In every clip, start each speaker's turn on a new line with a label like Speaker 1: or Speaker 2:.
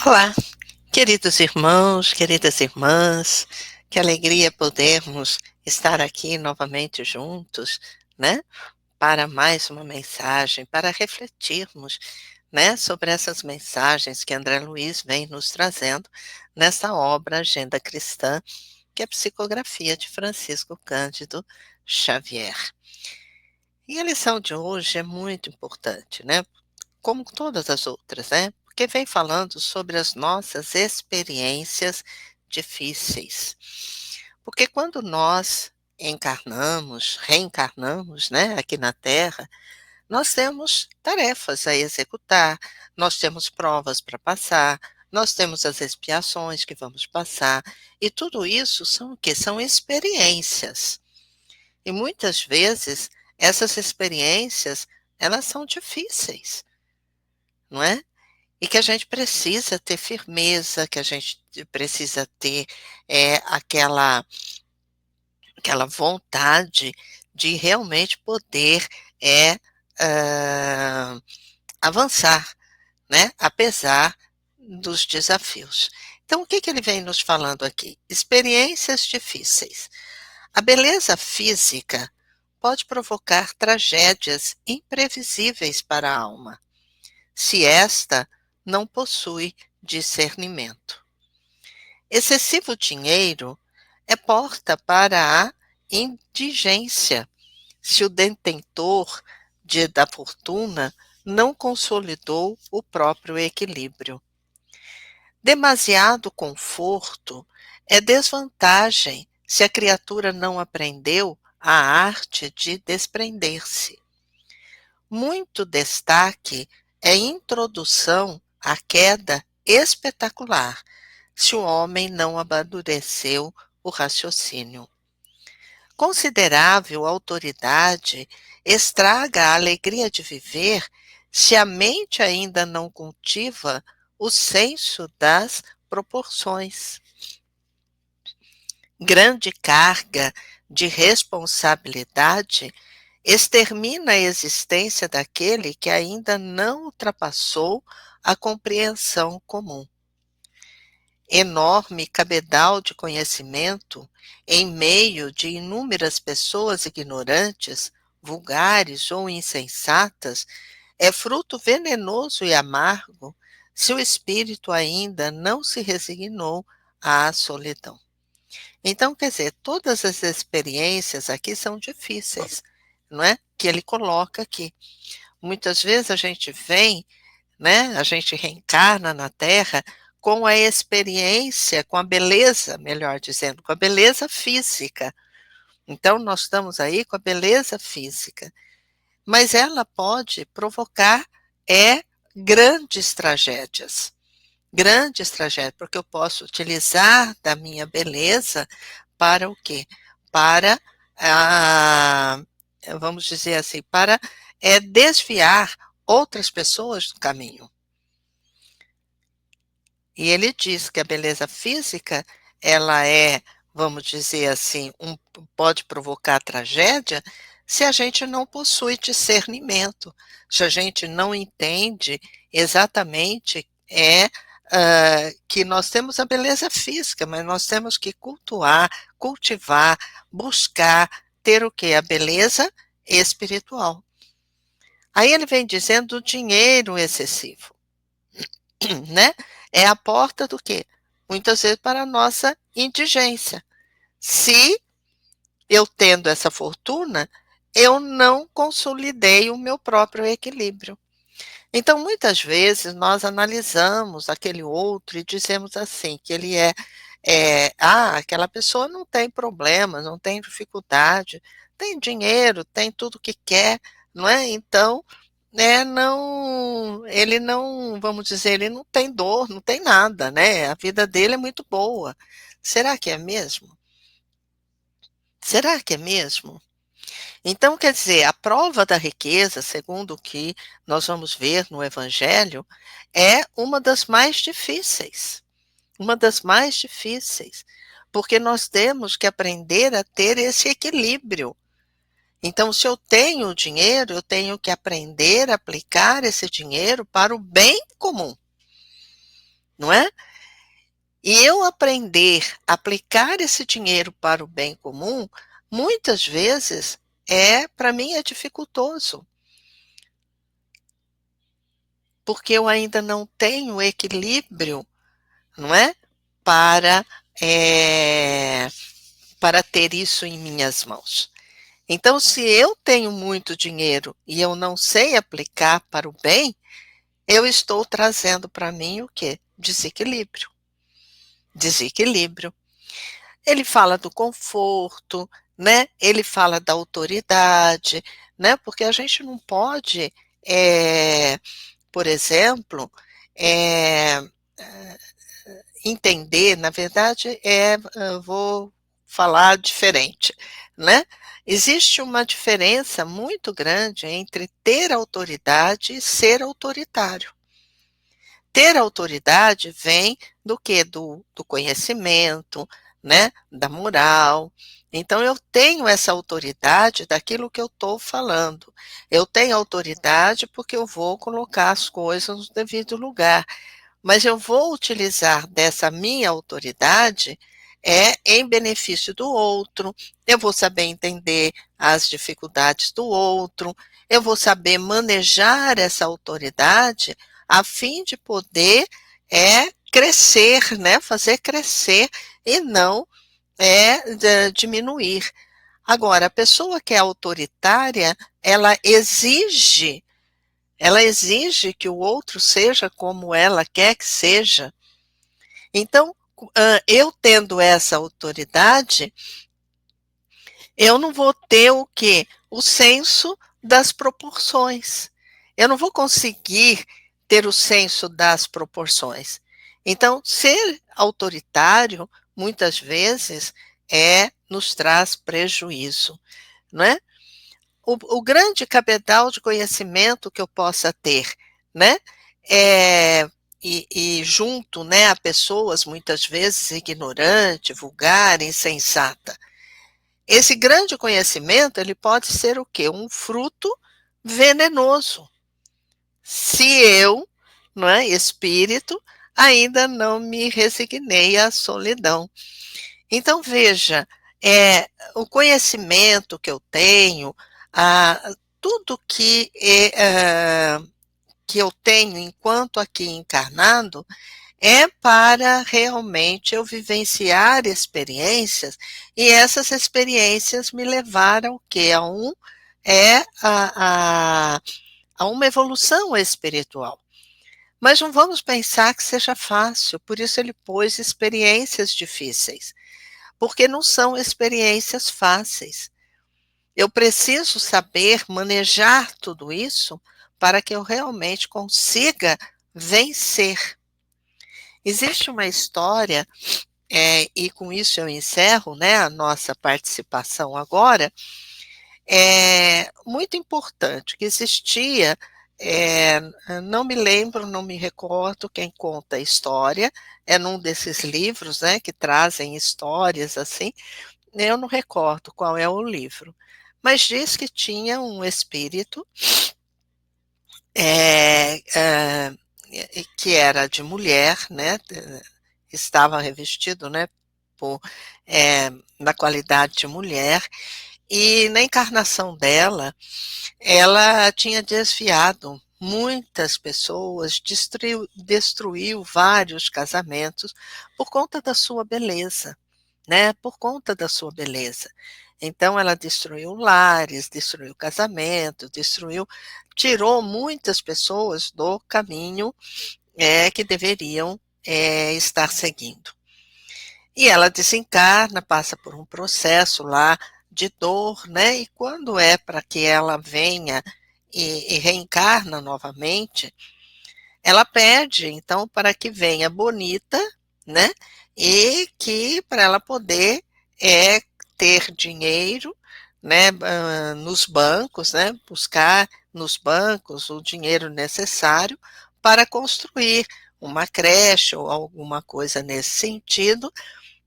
Speaker 1: Olá, queridos irmãos, queridas irmãs, que alegria podermos estar aqui novamente juntos, né? Para mais uma mensagem, para refletirmos, né, sobre essas mensagens que André Luiz vem nos trazendo nessa obra Agenda Cristã, que é a psicografia de Francisco Cândido Xavier. E a lição de hoje é muito importante, né? Como todas as outras, né? Porque vem falando sobre as nossas experiências difíceis. Porque quando nós encarnamos, reencarnamos, né, aqui na Terra, nós temos tarefas a executar, nós temos provas para passar, nós temos as expiações que vamos passar, e tudo isso são o quê? São experiências. E muitas vezes essas experiências, elas são difíceis, não é? E que a gente precisa ter firmeza, que a gente precisa ter aquela vontade de realmente poder é, ah, avançar, né? Apesar dos desafios. Então, o que que ele vem nos falando aqui? Experiências difíceis. A beleza física pode provocar tragédias imprevisíveis para a alma, se esta não possui discernimento. Excessivo dinheiro é porta para a indigência, se o detentor da fortuna não consolidou o próprio equilíbrio. Demasiado conforto é desvantagem se a criatura não aprendeu a arte de desprender-se. Muito destaque é introdução à queda espetacular, se o homem não amadureceu o raciocínio. Considerável autoridade estraga a alegria de viver se a mente ainda não cultiva o senso das proporções. Grande carga de responsabilidade extermina a existência daquele que ainda não ultrapassou a compreensão comum. Enorme cabedal de conhecimento em meio de inúmeras pessoas ignorantes, vulgares ou insensatas, é fruto venenoso e amargo se o espírito ainda não se resignou à solidão. Então, quer dizer, todas as experiências aqui são difíceis, não é? Que ele coloca aqui. Muitas vezes a gente vem, né? A gente reencarna na Terra com a experiência, com a beleza, melhor dizendo, com a beleza física. Então, nós estamos aí com a beleza física, mas ela pode provocar grandes tragédias. Grandes tragédias, porque eu posso utilizar da minha beleza para o quê? Para, ah, vamos dizer assim, para desviar outras pessoas do caminho. E ele diz que a beleza física, ela vamos dizer assim, pode provocar tragédia se a gente não possui discernimento, se a gente não entende exatamente que nós temos a beleza física, mas nós temos que cultivar, buscar ter o quê? A beleza espiritual. Aí ele vem dizendo do dinheiro excessivo, né? É a porta do quê? Muitas vezes para a nossa indigência. Se eu tendo essa fortuna, eu não consolidei o meu próprio equilíbrio. Então, muitas vezes, nós analisamos aquele outro e dizemos assim, que ele aquela pessoa não tem problemas, não tem dificuldade, tem dinheiro, tem tudo que quer, não é? Então, não, ele não, vamos dizer, ele não tem dor, não tem nada, né? A vida dele é muito boa. Será que é mesmo? Será que é mesmo? Então, quer dizer, a prova da riqueza, segundo o que nós vamos ver no Evangelho, é uma das mais difíceis. Uma das mais difíceis. Porque nós temos que aprender a ter esse equilíbrio. Então, se eu tenho dinheiro, eu tenho que aprender a aplicar esse dinheiro para o bem comum. não é? E eu aprender a aplicar esse dinheiro para o bem comum, muitas vezes para mim é dificultoso, porque eu ainda não tenho equilíbrio, não é? Para, eh, para ter isso em minhas mãos. Então, se eu tenho muito dinheiro e eu não sei aplicar para o bem, eu estou trazendo para mim o quê? Desequilíbrio. Desequilíbrio. Ele fala do conforto, né? Ele fala da autoridade, né? Porque a gente não pode, por exemplo, eh, entender, na verdade, vou falar diferente, né? Existe uma diferença muito grande entre ter autoridade e ser autoritário. Ter autoridade vem do quê? Do conhecimento, né, da moral. Então eu tenho essa autoridade daquilo que eu estou falando. Eu tenho autoridade porque eu vou colocar as coisas no devido lugar, mas eu vou utilizar dessa minha autoridade em benefício do outro, eu vou saber entender as dificuldades do outro, eu vou saber manejar essa autoridade a fim de poder crescer, né, fazer crescer e não diminuir. Agora, a pessoa que é autoritária, ela exige que o outro seja como ela quer que seja. Então, eu tendo essa autoridade, eu não vou ter o quê? O senso das proporções. Eu não vou conseguir ter o senso das proporções. Então, ser autoritário, muitas vezes, nos traz prejuízo, não é? O grande cabedal de conhecimento que eu possa ter, né? É, e junto, né, a pessoas muitas vezes ignorante, vulgar, insensata. Esse grande conhecimento, ele pode ser o quê? Um fruto venenoso. Se eu, não é, espírito, ainda não me resignei à solidão. Então, veja, o conhecimento que eu tenho, tudo que eu tenho enquanto aqui encarnado, é para realmente eu vivenciar experiências, e essas experiências me levaram o quê? É, a uma evolução espiritual. Mas não vamos pensar que seja fácil, por isso ele pôs experiências difíceis, porque não são experiências fáceis. Eu preciso saber manejar tudo isso para que eu realmente consiga vencer. Existe uma história, e com isso eu encerro, né, a nossa participação agora, muito importante, que existia, eh, não me lembro, não me recordo quem conta a história, é num desses livros, né, que trazem histórias assim, eu não recordo qual é o livro, mas diz que tinha um espírito, eh, hã, que era de mulher, né, estava revestido, né, por, na qualidade de mulher, e na encarnação dela, ela tinha desviado muitas pessoas, destruiu vários casamentos por conta da sua beleza, né, por conta da sua beleza. Então ela destruiu lares, destruiu casamento, tirou muitas pessoas do caminho, que deveriam, estar seguindo. E ela desencarna, passa por um processo lá de dor, né, e quando é para que ela venha e reencarna novamente, ela pede então para que venha bonita, né, e que para ela poder, ter dinheiro, né, nos bancos, né, buscar nos bancos o dinheiro necessário para construir uma creche ou alguma coisa nesse sentido,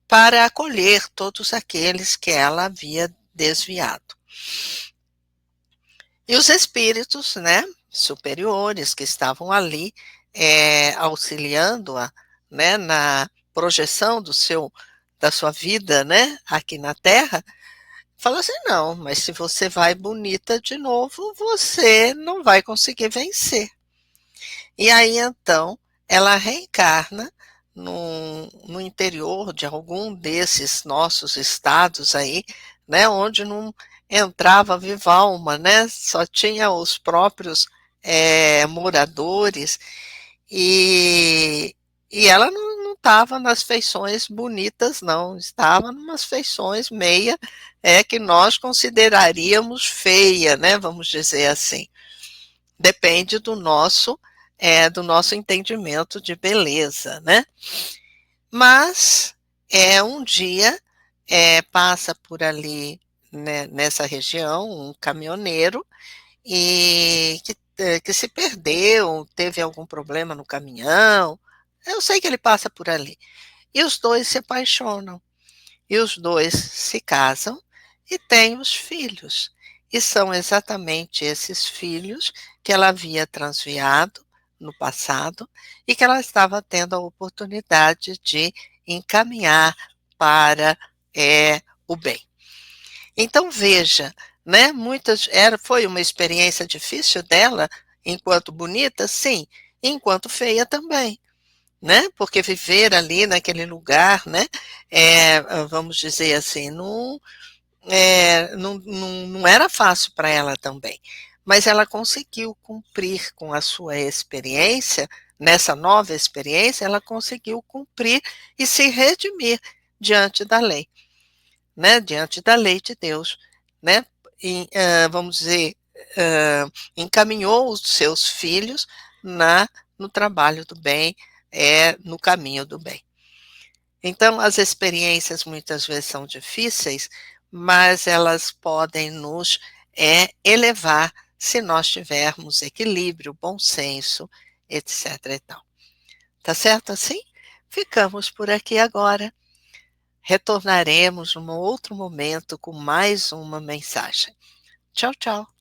Speaker 1: para acolher todos aqueles que ela havia desviado. E os espíritos, né, superiores que estavam ali, auxiliando-a, né, na projeção da sua vida, né, aqui na Terra, fala assim: "Não, mas se você vai bonita de novo, você não vai conseguir vencer". E aí, então, ela reencarna no interior de algum desses nossos estados aí, né, onde não entrava viva alma, né, só tinha os próprios, moradores, e ela não estava nas feições bonitas não, estava numas feições meia, que nós consideraríamos feia, né, vamos dizer assim. Depende do nosso entendimento de beleza, né. Mas, um dia, passa por ali, né, nessa região, um caminhoneiro, e que se perdeu, teve algum problema no caminhão, eu sei que ele passa por ali. E os 2 se apaixonam. E os 2 se casam e têm os filhos. E são exatamente esses filhos que ela havia transviado no passado e que ela estava tendo a oportunidade de encaminhar para, o bem. Então veja, né, muitas foi uma experiência difícil dela, enquanto bonita? Sim, enquanto feia também, né, porque viver ali naquele lugar, né, vamos dizer assim, não era fácil para ela também, mas ela conseguiu cumprir com a sua experiência, nessa nova experiência, ela conseguiu cumprir e se redimir diante da lei, né, diante da lei de Deus, né, vamos dizer, encaminhou os seus filhos na no trabalho do bem, no caminho do bem. Então, as experiências muitas vezes são difíceis, mas elas podem nos, elevar se nós tivermos equilíbrio, bom senso, etc e tal. Tá certo assim? Ficamos por aqui agora. Retornaremos num outro momento com mais uma mensagem. Tchau, tchau.